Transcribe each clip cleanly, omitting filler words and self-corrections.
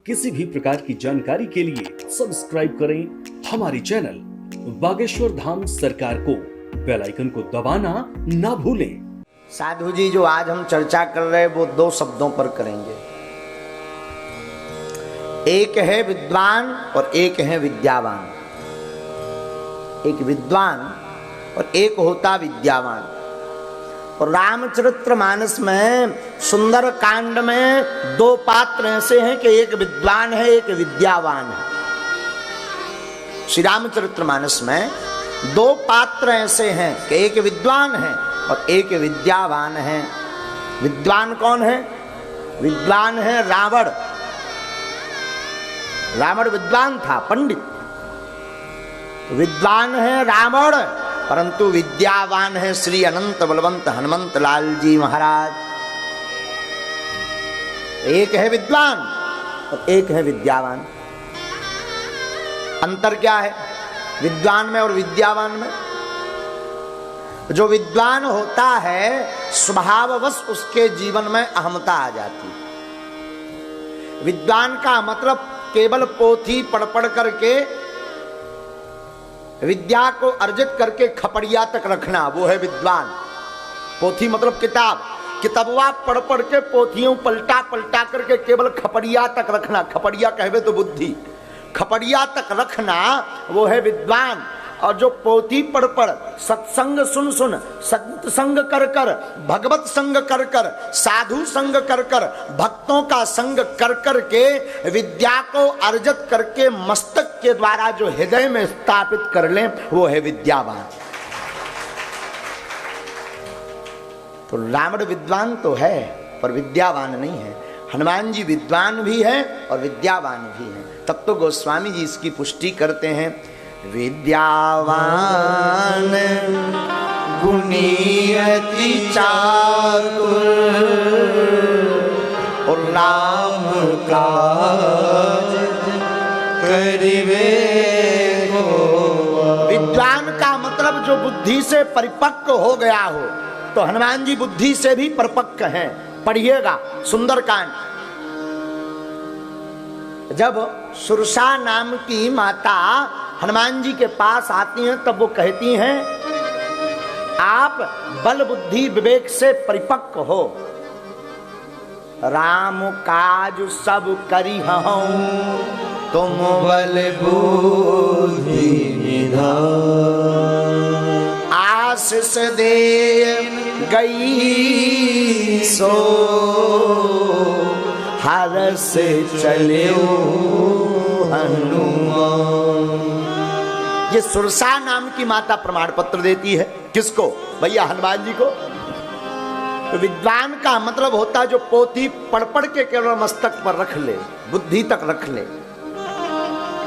किसी भी प्रकार की जानकारी के लिए सब्सक्राइब करें हमारी चैनल बागेश्वर धाम सरकार को। बेल आइकन को दबाना ना भूलें। साधु जी, जो आज हम चर्चा कर रहे हैं वो दो शब्दों पर करेंगे। एक है विद्वान और एक है विद्यावान। एक विद्वान और एक होता विद्यावान। और रामचरितमानस में सुंदर कांड में दो पात्र ऐसे हैं कि एक विद्वान है, एक विद्यावान है। श्री रामचरितमानस में दो पात्र ऐसे हैं कि एक विद्वान है और एक विद्यावान है। विद्वान कौन है? विद्वान है रावण। रावण विद्वान था, पंडित। विद्वान है रावण, परंतु विद्यावान है श्री अनंत बलवंत हनुमंत लाल जी महाराज। एक है विद्वान और एक है विद्यावान। अंतर क्या है विद्वान में और विद्यावान में? जो विद्वान होता है स्वभाववश उसके जीवन में अहमता आ जाती। विद्वान का मतलब केवल पोथी पढ़ पढ़ करके विद्या को अर्जित करके खपड़िया तक रखना, वो है विद्वान। पोथी मतलब किताब, किताबवा पढ़ पढ़ के पोथियों पलटा पलटा करके केवल खपड़िया तक रखना। खपड़िया कहवे तो बुद्धि, खपड़िया तक रखना वो है विद्वान। और जो पोथी पढ़ पढ़, सत्संग सुन सुन, संत संग कर कर, भगवत संग कर कर, साधु संग कर कर, भक्तों का संग कर कर के विद्या को अर्जित करके मस्तक के द्वारा जो हृदय में स्थापित कर ले, वो है विद्यावान। तो रावण विद्वान तो है पर विद्यावान नहीं है। हनुमान जी विद्वान भी है और विद्यावान भी है। तब तो गोस्वामी जी इसकी पुष्टि करते हैं, विद्यावान गुणी अति चातुर और राम काज करिबे को। विद्वान का मतलब जो बुद्धि से परिपक्व हो गया हो। तो हनुमान जी बुद्धि से भी परिपक्व हैं। पढ़िएगा सुंदरकांड। जब सुरसा नाम की माता हनुमान जी के पास आती हैं तब वो कहती हैं, आप बल बुद्धि विवेक से परिपक्व हो, राम काज सब करी हूं, तुम बल बुद्धि निधान। आशीष दे गई सो हर से चले हनुमान। ये सुरसा नाम की माता प्रमाण पत्र देती है। किसको? भैया हनुमान जी को। तो विद्वान का मतलब होता है जो पोथी पढ़ पढ़ के केवल मस्तक पर रख ले, बुद्धि तक रख ले।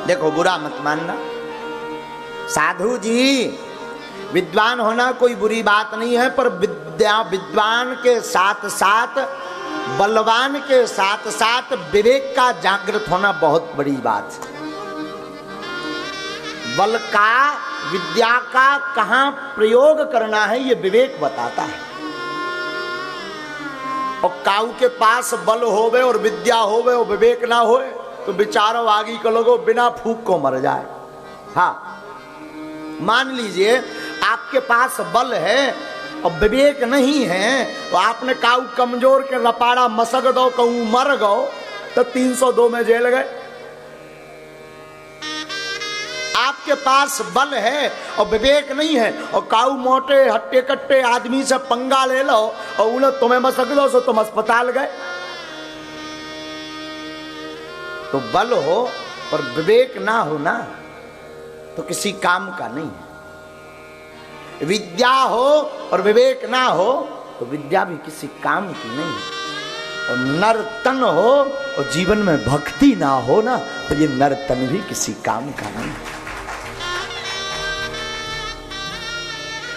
देखो बुरा मत मानना साधु जी, विद्वान होना कोई बुरी बात नहीं है, पर विद्वान के साथ साथ, बलवान के साथ साथ विवेक का जागृत होना बहुत बड़ी बात है। बल का, विद्या का कहां प्रयोग करना है ये विवेक बताता है। और काऊ के पास बल होवे और विद्या होवे और विवेक ना होए तो बेचारो आगे को लोगों बिना फूंक को मर जाए। हाँ, मान लीजिए आपके पास बल है और विवेक नहीं है, तो आपने काऊ कमजोर के लपाड़ा मसक दो, कहूं मर गो तो 302 में जेल गए। आपके पास बल है और विवेक नहीं है और काऊ मोटे हट्टे कट्टे आदमी से पंगा ले लो और उन्हें तुम्हें मसक दो सो तुम अस्पताल गए। तो बल हो और विवेक ना हो ना तो किसी काम का नहीं है। विद्या हो और विवेक ना हो तो विद्या भी किसी काम की नहीं है। और नर्तन हो और जीवन में भक्ति ना हो ना तो ये नर्तन भी किसी काम का नहीं है।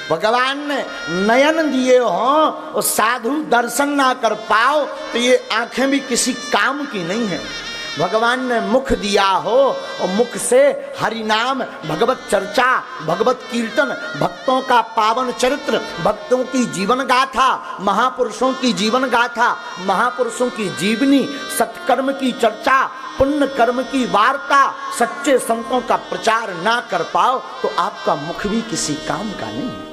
भगवान ने नयन दिए हो और साधु दर्शन ना कर पाओ तो ये आंखें भी किसी काम की नहीं है। भगवान ने मुख दिया हो और मुख से हरि नाम, भगवत चर्चा, भगवत कीर्तन, भक्तों का पावन चरित्र, भक्तों की जीवन गाथा, महापुरुषों की जीवन गाथा, महापुरुषों की जीवनी, सत्कर्म की चर्चा, पुण्य कर्म की वार्ता, सच्चे संतों का प्रचार ना कर पाओ तो आपका मुख भी किसी काम का नहीं है।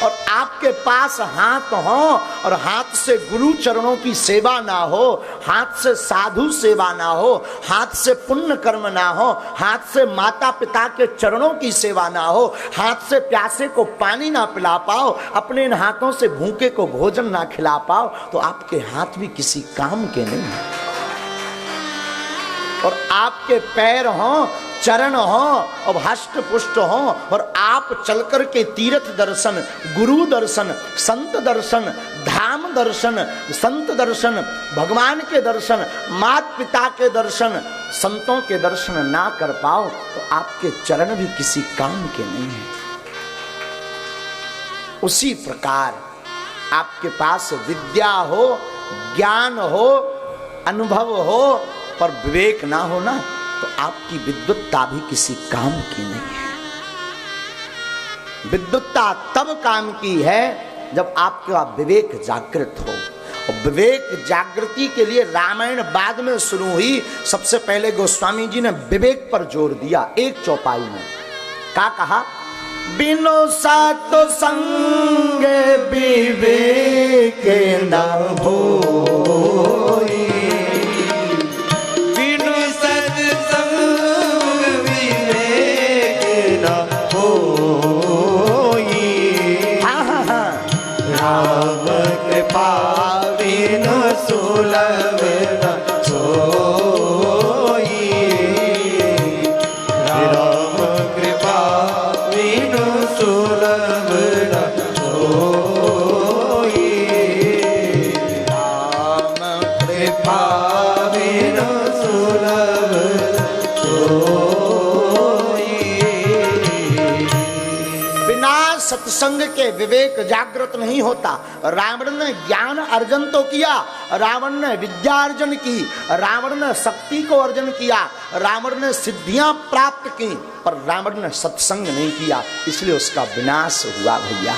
और आपके पास हाथ हो और हाथ से गुरु चरणों की सेवा ना हो, हाथ से साधु सेवा ना हो, हाथ से पुण्य कर्म ना हो, हाथ से माता पिता के चरणों की सेवा ना हो, हाथ से प्यासे को पानी ना पिला पाओ, अपने इन हाथों से भूखे को भोजन ना खिला पाओ तो आपके हाथ भी किसी काम के नहीं है। और आपके पैर हों, चरण हो और हष्ट पुष्ट हो और आप चलकर के तीर्थ दर्शन, गुरु दर्शन, संत दर्शन, धाम दर्शन, संत दर्शन, भगवान के दर्शन, माता पिता के दर्शन, संतों के दर्शन ना कर पाओ तो आपके चरण भी किसी काम के नहीं है। उसी प्रकार आपके पास विद्या हो, ज्ञान हो, अनुभव हो पर विवेक ना हो ना तो आपकी विद्वत्ता भी किसी काम की नहीं है। विद्वत्ता तब काम की है जब आपका विवेक जागृत हो। और विवेक जागृति के लिए रामायण बाद में शुरू हुई। सबसे पहले गोस्वामी जी ने विवेक पर जोर दिया एक चौपाई में। क्या कहा? बिनो सात संग विवेक न होई, सुलभ न सोई, राम कृपा बिनु सुलभ न सोई, राम कृपा बिनु सुलभ सोई। बिना सत्संग के विवेक जागृत नहीं होता। रावण ने ज्ञान अर्जन तो किया, रावण ने विद्या अर्जन की, रावण ने शक्ति को अर्जन किया, रावण ने सिद्धियां प्राप्त की, पर रावण ने सत्संग नहीं किया, इसलिए उसका विनाश हुआ भैया।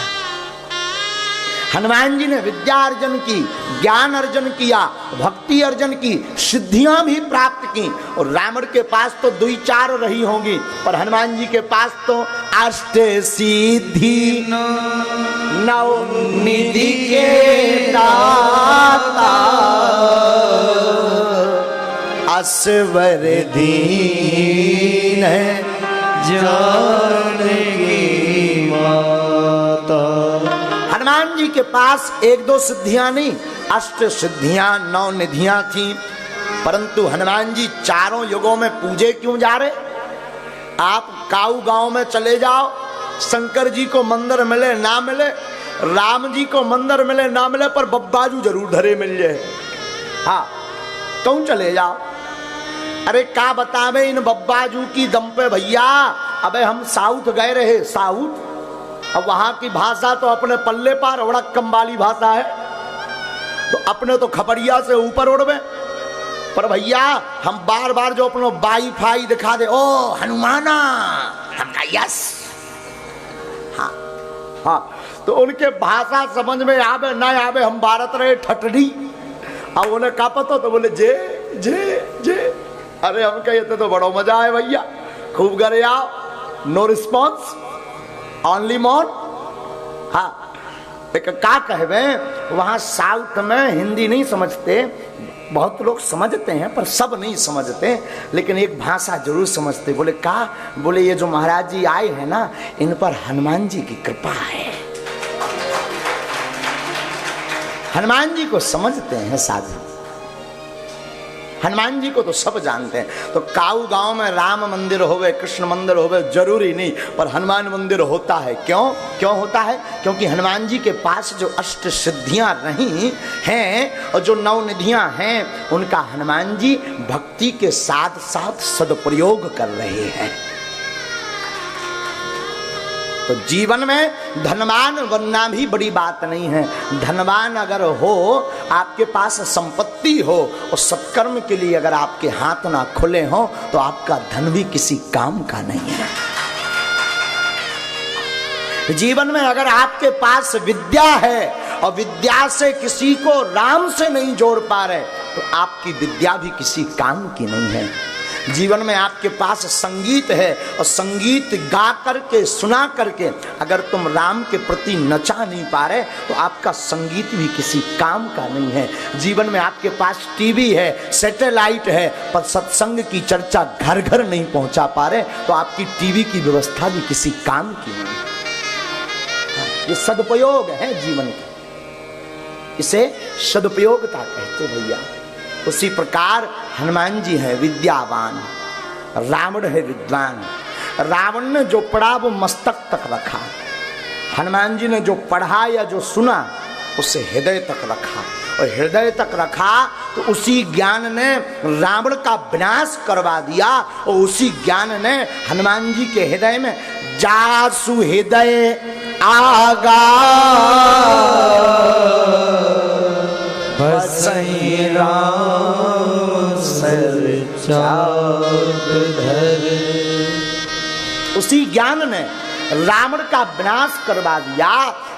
हनुमान जी ने विद्या अर्जन की, ज्ञान अर्जन किया, भक्ति अर्जन की, सिद्धियां भी प्राप्त की, और रावण के पास तो 2-4 रही होंगी, पर हनुमान जी के पास तो अष्ट सिद्धि 9 निधि के दाता, असवर दीन जानकी माता। हनुमान जी के पास 1-2 सिद्धियां नहीं, अष्ट सिद्धियां 9 निधियां थी, परंतु हनुमान जी चारों युगों में पूजे क्यों जा रहे? आप काऊ गांव में चले जाओ, शंकर जी को मंदिर मिले ना मिले, राम जी को मंदिर मिले ना मिले, पर बब्बाजू जरूर धरे मिल जाए। हाँ, क्यों चले जाओ? अरे क्या बतावे इन बब्बाजू की दम पे भैया। अबे हम साउथ गए रहे, साउथ, अब वहां की भाषा तो अपने पल्ले पार, उड़क्कम वाली भाषा है, तो अपने तो खपड़िया से ऊपर उड़वे, पर भैया हम बार बार जो अपनो वाईफाई दिखा दे, ओ हनुमाना, हम कहा यस। हाँ हाँ, तो उनके भाषा समझ में आवे ना आवे, हम भारत रहे ठटड़ी। अब उन्हें का पता, तो बोले जे जे जे। अरे हम कहते तो बड़ो मजा आए भैया, खूब करे आओ, नो रिस्पॉन्स, ओनली मॉन। हाँ, एक का कहवे वहां साउथ में हिंदी नहीं समझते, बहुत लोग समझते हैं पर सब नहीं समझते, लेकिन एक भाषा जरूर समझते। बोले का? बोले ये जो महाराज जी आए हैं ना, इन पर हनुमान जी की कृपा है। हनुमान जी को समझते हैं साधु, हनुमान जी को तो सब जानते हैं। तो काऊ गांव में राम मंदिर होवे, कृष्ण मंदिर होवे, जरूरी नहीं, पर हनुमान मंदिर होता है। क्यों क्यों होता है? क्योंकि हनुमान जी के पास जो अष्ट सिद्धियां रही हैं और जो 9 निधियां हैं, उनका हनुमान जी भक्ति के साथ साथ सदुपयोग कर रहे हैं। तो जीवन में धनवान बनना भी बड़ी बात नहीं है। धनवान अगर हो, आपके पास संपत्ति हो और सत्कर्म के लिए अगर आपके हाथ ना खुले हो, तो आपका धन भी किसी काम का नहीं है। जीवन में अगर आपके पास विद्या है और विद्या से किसी को राम से नहीं जोड़ पा रहे तो आपकी विद्या भी किसी काम की नहीं है। जीवन में आपके पास संगीत है और संगीत गा करके सुना करके अगर तुम राम के प्रति नचा नहीं पा रहे तो आपका संगीत भी किसी काम का नहीं है। जीवन में आपके पास टीवी है, सैटेलाइट है, पर सत्संग की चर्चा घर घर नहीं पहुंचा पा रहे तो आपकी टीवी की व्यवस्था भी किसी काम की नहीं है। ये सदुपयोग है जीवन का, इसे सदुपयोगता कहते भैया। उसी प्रकार हनुमान जी है विद्यावान, रावण है विद्वान। रावण ने जो पढ़ा वो मस्तक तक रखा, हनुमान जी ने जो पढ़ा या जो सुना उसे हृदय तक रखा, और हृदय तक रखा तो उसी ज्ञान ने रावण का विनाश करवा दिया, और उसी ज्ञान ने हनुमान जी के हृदय में जासु हृदय आगा बसई राम सर चाप धर। उसी ज्ञान ने रावण का विनाश करवा दिया,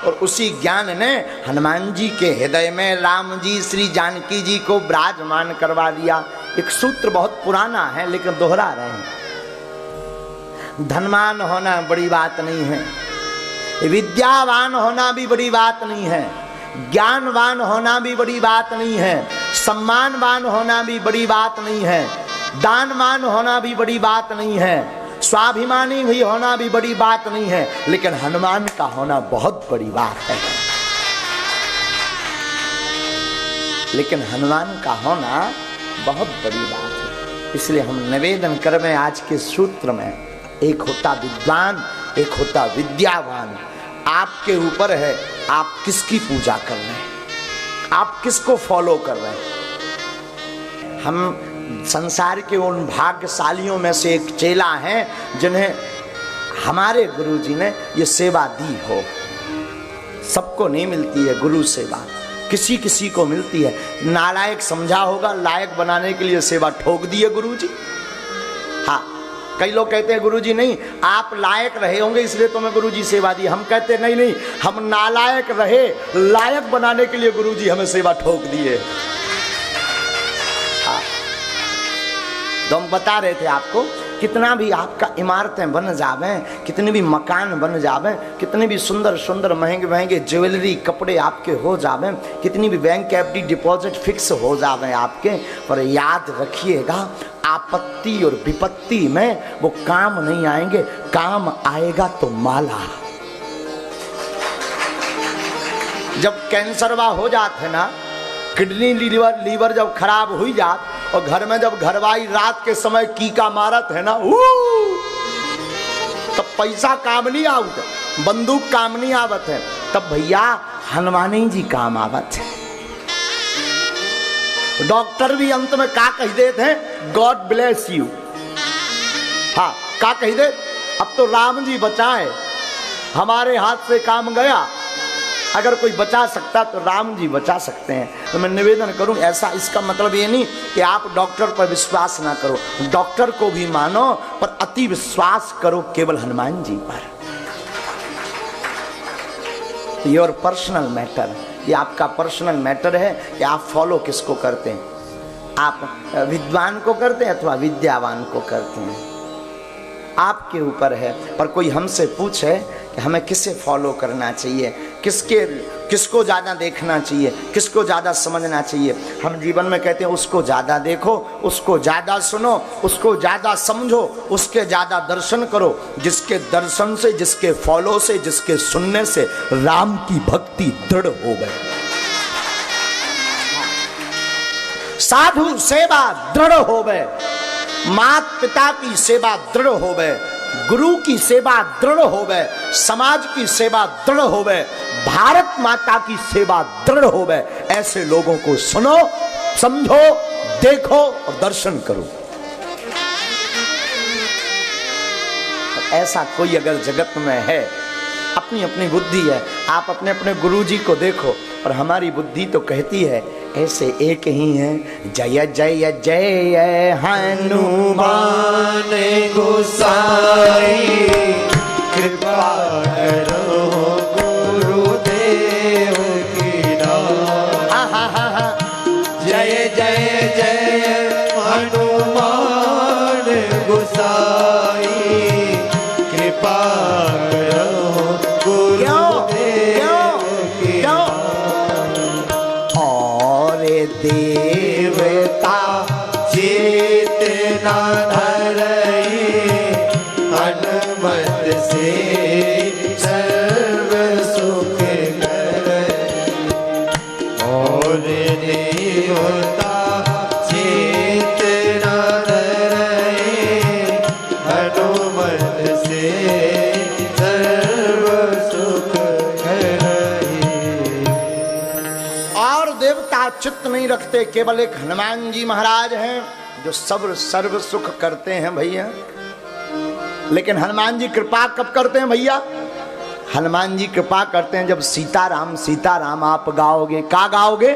और उसी ज्ञान ने हनुमान जी के हृदय में राम जी श्री जानकी जी को विराजमान करवा दिया। एक सूत्र बहुत पुराना है लेकिन दोहरा रहे हैं। धनवान होना बड़ी बात नहीं है, विद्यावान होना भी बड़ी बात नहीं है, ज्ञानवान होना भी बड़ी बात नहीं है, सम्मानवान होना भी बड़ी बात नहीं है, दानवान होना भी बड़ी बात नहीं है, स्वाभिमानी भी होना भी बड़ी बात नहीं है, लेकिन हनुमान का होना बहुत बड़ी बात है। लेकिन हनुमान का होना बहुत बड़ी बात है। इसलिए हम निवेदन कर में आज के सूत्र में, एक होता विद्वान, एक होता विद्यावान। आपके ऊपर है आप किसकी पूजा कर रहे हैं, आप किसको फॉलो कर रहे हैं। हम संसार के उन भाग्यशालियों में से एक चेला हैं जिन्हें हमारे गुरुजी ने ये सेवा दी हो। सबको नहीं मिलती है गुरु सेवा, किसी किसी को मिलती है। नालायक समझा होगा, लायक बनाने के लिए सेवा ठोक दी है गुरुजी। हाँ, कई लोग कहते हैं गुरुजी नहीं, आप लायक रहे होंगे इसलिए तुम्हें गुरुजी सेवा दी। हम कहते नहीं नहीं, हम नालायक रहे, लायक बनाने के लिए गुरुजी हमें सेवा ठोक दिए। हाँ, तो हम बता रहे थे आपको, कितना भी आपका इमारतें बन जावे, कितने भी मकान बन जावे, कितने भी सुंदर सुंदर महंगे महंगे ज्वेलरी कपड़े आपके हो जावे, कितनी भी बैंक एफडी डिपॉजिट फिक्स हो जावे आपके, पर याद रखिएगा आपत्ति और विपत्ति में वो काम नहीं आएंगे, काम आएगा तो माला। जब कैंसरवा हो जाते ना, किडनी लीवर जब खराब हुई जात, और घर में जब घरवाई रात के समय कीका मारत है ना, तब पैसा काम नहीं आवत, बंदूक काम नहीं आवत है, तब भैया हनुमानी जी काम आवत है। डॉक्टर भी अंत में का कह देते हैं, गॉड ब्लेस यू। हाँ, का कह दे, अब तो राम जी बचाए, हमारे हाथ से काम गया। अगर कोई बचा सकता तो राम जी बचा सकते हैं। तो मैं निवेदन करूं, ऐसा इसका मतलब ये नहीं कि आप डॉक्टर पर विश्वास ना करो, डॉक्टर को भी मानो, पर अति विश्वास करो केवल हनुमान जी पर। योर पर्सनल मैटर, ये आपका पर्सनल मैटर है कि आप फॉलो किसको करते हैं, आप विद्वान को करते हैं अथवा विद्यावान को करते हैं, आपके ऊपर है। पर कोई हमसे पूछे कि हमें किसे फॉलो करना चाहिए, किसको ज़्यादा देखना चाहिए, किसको ज़्यादा समझना चाहिए, हम जीवन में कहते हैं उसको ज़्यादा देखो, उसको ज़्यादा सुनो, उसको ज़्यादा समझो, उसके ज़्यादा दर्शन करो। जिसके दर्शन से, जिसके फॉलो से, जिसके सुनने से राम की भक्ति दृढ़ हो गई। साधु सेवा दृढ़ हो गए, माता पिता की सेवा दृढ़ हो गए, गुरु की सेवा दृढ़ हो गए, समाज की सेवा दृढ़ हो गए, भारत माता की सेवा दृढ़ हो गए। ऐसे लोगों को सुनो, समझो, देखो और दर्शन करो। ऐसा कोई अगर जगत में है, अपनी अपनी बुद्धि है, आप अपने अपने गुरुजी को देखो, और हमारी बुद्धि तो कहती है ऐसे एक ही है, जय जय जय हनुमान गोसाई कृपा करो गुरुदेव की हनुमान गोसाई कृपा करो गुरुदेव की और देवता चित न धरई हनुमत से सर्व सुख करई और देवता चित न धरई हनुमत से सर्व सुख करई। और देवता चित्त नहीं रखते, केवल एक हनुमान जी महाराज हैं जो सर्व सुख करते हैं भैया। लेकिन हनुमान जी कृपा कब करते हैं भैया? हनुमान जी कृपा करते हैं जब सीताराम सीताराम आप गाओगे। का गाओगे?